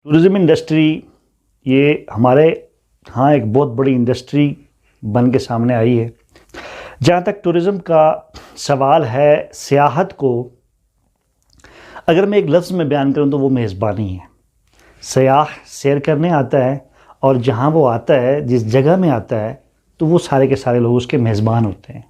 Tourism industry ये हमारे यहाँ एक बहुत बड़ी इंडस्ट्री बन के सामने आई है। जहाँ तक टूरिज़्म का सवाल है, सियाहत को अगर मैं एक लफ्ज़ में बयान करूँ तो वो मेज़बानी है। सयाह सैर करने आता है और जहाँ वो आता है, जिस जगह में आता है, तो वो सारे के सारे लोग उसके मेज़बान होते हैं।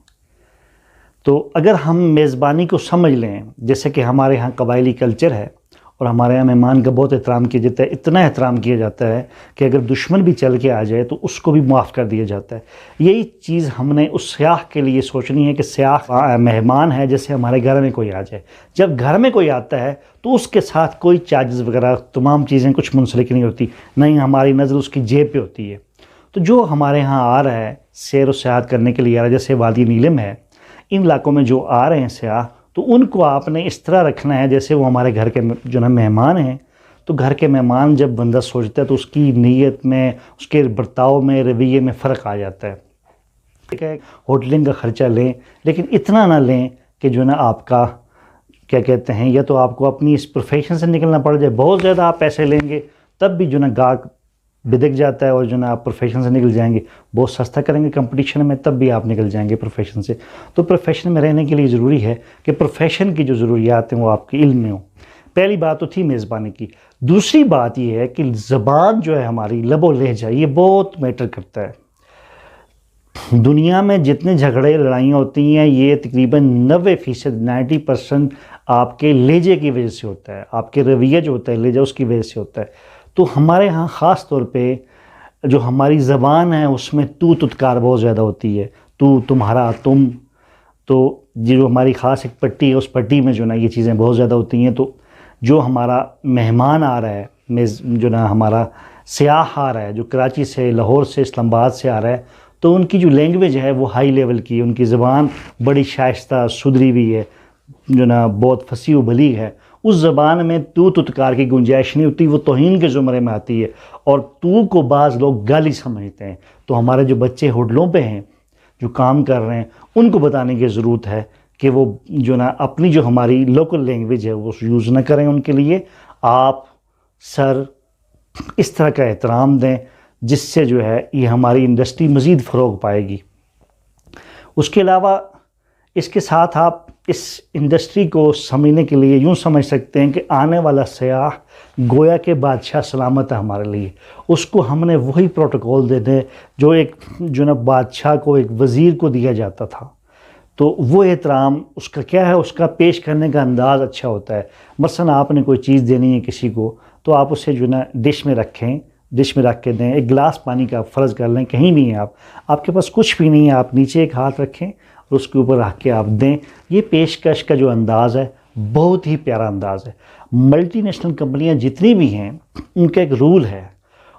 तो अगर हम मेज़बानी को समझ लें, जैसे कि हमारे यहाँ कबायली कल्चर है और हमारे यहाँ मेहमान का बहुत एहतराम किया जाता है, इतना एहतराम किया जाता है कि अगर दुश्मन भी चल के आ जाए तो उसको भी माफ़ कर दिया जाता है। यही चीज़ हमने उस सयाह के लिए सोचनी है कि सयाह मेहमान है, जैसे हमारे घर में कोई आ जाए। जब घर में कोई आता है तो उसके साथ कोई चार्जेस वगैरह तमाम चीज़ें कुछ मुंसलिक नहीं होती, नहीं हमारी नज़र उसकी जेब पे होती है। तो जो हमारे यहाँ आ रहा है, सैर व सियाहत करने के लिए आ रहा है, जैसे वादी नीलम है, इन इलाकों में जो आ रहे हैं सयाह, तो उनको आपने इस तरह रखना है जैसे वो हमारे घर के जो ना मेहमान हैं। तो घर के मेहमान जब बंदा सोचता है तो उसकी नीयत में, उसके बर्ताव में, रवैये में फ़र्क आ जाता है। ठीक है, होटलिंग का ख़र्चा लें, लेकिन इतना ना लें कि जो ना आपका क्या कहते हैं, या तो आपको अपनी इस प्रोफेशन से निकलना पड़ जाए। बहुत ज़्यादा आप पैसे लेंगे तब भी जो ना गाहक बिदक जाता है, और जो ना आप प्रोफेशन से निकल जाएंगे। बहुत सस्ता करेंगे कंपटीशन में तब भी आप निकल जाएंगे प्रोफेशन से। तो प्रोफेशन में रहने के लिए ज़रूरी है कि प्रोफेशन की जो ज़रूरियात हैं वो आपके इल्म में हो। पहली बात तो थी मेज़बानी की। दूसरी बात ये है कि ज़बान जो है हमारी, लबो लहजा, ये बहुत मैटर करता है। दुनिया में जितने झगड़े लड़ाइयाँ होती हैं, ये तकरीबन 90% 90% आपके लहजे की वजह से होता है। आपके रवैया जो होता है, लहजा, उसकी वजह से होता है। तो हमारे यहाँ ख़ास तौर पे जो हमारी ज़बान है उसमें तू तुतकार बहुत ज़्यादा होती है। तू, तुम्हारा, तुम। तो ये जो हमारी ख़ास एक पट्टी है, उस पट्टी में जो ना ये चीज़ें बहुत ज़्यादा होती हैं। तो जो हमारा मेहमान आ रहा है, जो ना हमारा सयाह आ रहा है, जो कराची से, लाहौर से, इस्लामाबाद से आ रहा है, तो उनकी जो लैंग्वेज है वो हाई लेवल की है। उनकी ज़बान बड़ी शाइस्ता सुधरी हुई है, जो ना बहुत फसी व बलीग है। उस ज़बान में तू तुतकार की गुंजाइश नहीं होती, वो तौहीन के ज़ुमरे में आती है। और तू को बाज़ लोग गाली समझते हैं। तो हमारे जो बच्चे होटलों पे हैं, जो काम कर रहे हैं, उनको बताने की ज़रूरत है कि वो जो ना अपनी जो हमारी लोकल लैंग्वेज है वो यूज़ ना करें। उनके लिए आप सर इस तरह का एहतराम दें जिससे जो है ये हमारी इंडस्ट्री मज़ीद फ़रोग़ पाएगी। उसके अलावा इसके साथ आप इस इंडस्ट्री को समझने के लिए यूँ समझ सकते हैं कि आने वाला सयाह गोया के बादशाह सलामत है हमारे लिए। उसको हमने वही प्रोटोकॉल देने जो एक जो ना बादशाह को, एक वज़ीर को दिया जाता था। तो वो एहतराम उसका क्या है, उसका पेश करने का अंदाज़ अच्छा होता है। मसलन आपने कोई चीज़ देनी है किसी को, तो आप उसे जो ना डिश में रखें, डिश में रख के दें। एक गिलास पानी का फ़र्ज़ कर लें, कहीं भी हैं आप, आपके पास कुछ भी नहीं है, आप नीचे एक हाथ रखें और उसके ऊपर रख के आप दें। ये पेशकश का जो अंदाज़ है बहुत ही प्यारा अंदाज़ है। मल्टी नेशनल कंपनियाँ जितनी भी हैं, उनका एक रूल है,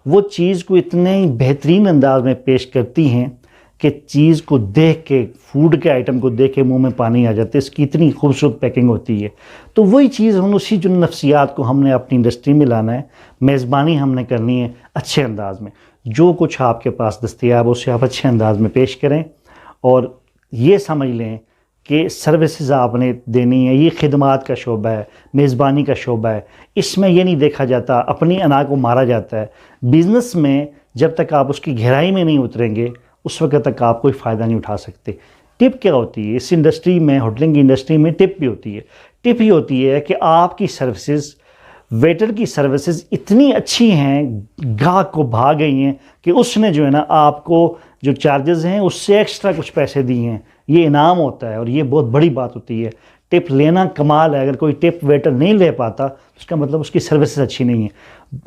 वो चीज़ को इतने ही बेहतरीन अंदाज में पेश करती हैं कि चीज़ को देख के, फूड के आइटम को देख के मुँह में पानी आ जाता है। इसकी इतनी खूबसूरत पैकिंग होती है। तो वही चीज़ हम उसी जो नफ्सियात को हमने अपनी इंडस्ट्री में लाना है। मेज़बानी हमने करनी है अच्छे अंदाज़ में। जो कुछ आपके पास दस्तयाब हो उसे आप अच्छे अंदाज में पेश करें, और ये समझ लें कि सर्विसेज आपने देनी है। ये खिदमात का शोबा है, मेज़बानी का शोबा है। इसमें ये नहीं देखा जाता, अपनी अना को मारा जाता है। बिज़नेस में जब तक आप उसकी गहराई में नहीं उतरेंगे उस वक्त तक आप कोई फ़ायदा नहीं उठा सकते। टिप क्या होती है इस इंडस्ट्री में, होटलिंग की इंडस्ट्री में टिप भी होती है। टिप ही होती है कि आपकी सर्विसेज, वेटर की सर्विसेज इतनी अच्छी हैं, गाहक को भा गई हैं कि उसने जो है ना आपको जो चार्जेस हैं उससे एक्स्ट्रा कुछ पैसे दिए हैं। ये इनाम होता है और ये बहुत बड़ी बात होती है। टिप लेना कमाल है। अगर कोई टिप वेटर नहीं ले पाता तो उसका मतलब उसकी सर्विसेज अच्छी नहीं है।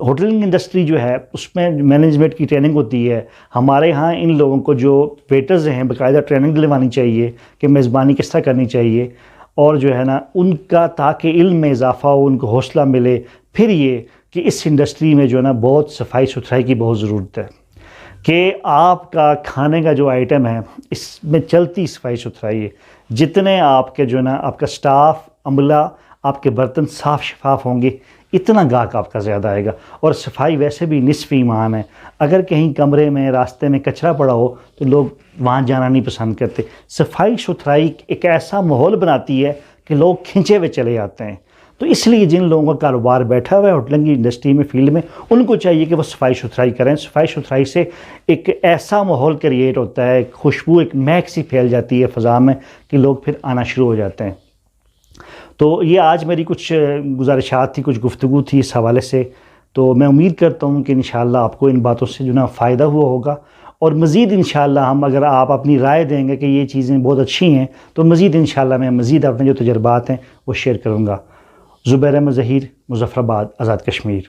होटलिंग इंडस्ट्री जो है उसमें मैनेजमेंट की ट्रेनिंग होती है। हमारे यहाँ इन लोगों को जो वेटर्स हैं बाकायदा ट्रेनिंग दिलवानी चाहिए कि मेज़बानी किस तरह करनी चाहिए, और जो है ना उनका ताकि इल्म में इजाफ़ा हो, उनको हौसला मिले। फिर ये कि इस इंडस्ट्री में जो है ना बहुत सफाई सुथराई की बहुत ज़रूरत है कि आपका खाने का जो आइटम है इसमें चलती सफाई सुथराई है। जितने आपके जो है ना आपका स्टाफ, अमला, आपके बर्तन साफ़ शफाफ होंगे, इतना गाहक आपका ज़्यादा आएगा। और सफाई वैसे भी निस्फ़ ईमान है। अगर कहीं कमरे में, रास्ते में कचरा पड़ा हो तो लोग वहाँ जाना नहीं पसंद करते। सफाई सुथराई एक ऐसा माहौल बनाती है कि लोग खिंचे हुए चले जाते हैं। تو اس لیے جن لوگوں کا کاروبار بیٹھا ہوا ہے ہوٹلنگ کی انڈسٹری میں، فیلڈ میں، ان کو چاہیے کہ وہ صفائی ستھرائی کریں. صفائی ستھرائی سے ایک ایسا ماحول کریٹ ہوتا ہے، ایک خوشبو، ایک مہک سی پھیل جاتی ہے فضا میں کہ لوگ پھر آنا شروع ہو جاتے ہیں. تو یہ آج میری کچھ گزارشات تھی، کچھ گفتگو تھی اس حوالے سے. تو میں امید کرتا ہوں کہ انشاءاللہ آپ کو ان باتوں سے جو نا فائدہ ہوا ہوگا، اور مزید انشاءاللہ ہم، اگر آپ اپنی رائے دیں گے کہ یہ چیزیں بہت اچھی ہیں، تو مزید انشاءاللہ میں مزید اپنے جو تجربات ہیں وہ شیئر کروں گا. زبیر احمد ظہیر، مظفر آباد، آزاد کشمیر.